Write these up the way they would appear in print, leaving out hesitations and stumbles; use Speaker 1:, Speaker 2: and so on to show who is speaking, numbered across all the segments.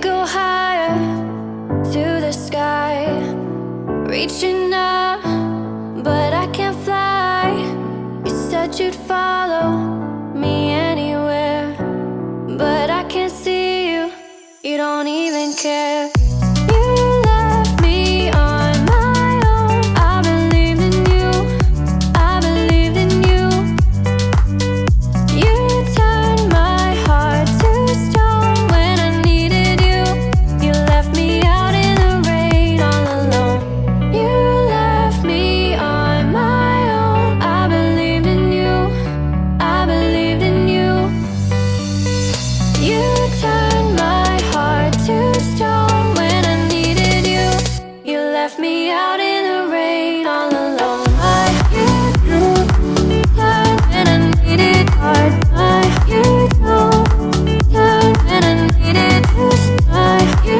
Speaker 1: go higher to the sky, reaching up, but I can't fly. You said you'd follow me anywhere, but I can't see you. You don't even care. You left me on my own. I believed in you. I believed in you. You turned my heart to stone when I needed you. You left me out in the rain all alone. You left me on my own. I believed in you. I believed in you. You turned my heart to stone when I needed you. You left me out in the rain all alone. You turned when I needed heart. You don't turn when I needed to start. You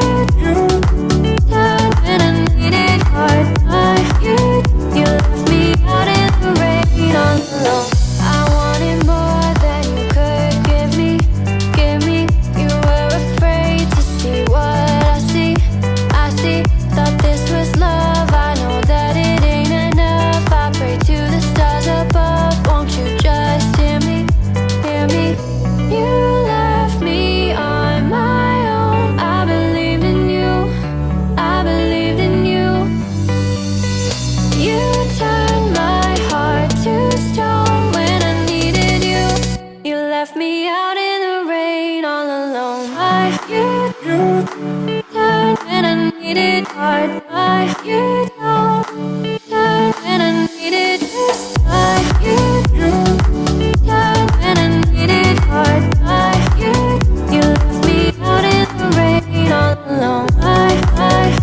Speaker 1: turned when I needed heart. You left me out in the rain all alone. I wanted more than you could give me. Give me. You were afraid to see what I see. I see. Thought this was love. I know that it ain't enough. I pray to the stars above. Won't you just hear me? Hear me? You left me on my own. I believed in you. I believed in you. You turned my heart to stone when I needed you. You left me out in the rain all alone. You turned when I needed heart. You don't turn when I needed to start. You turned when I needed heart. You left me out in the rain all alone.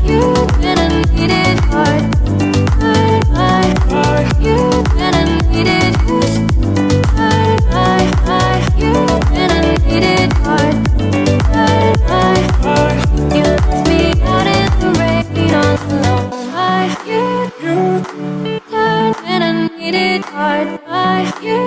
Speaker 1: You when I needed heart. You when I needed to start. You when I needed heart. You left me out in the rain all alone. You turned when I needed heart. You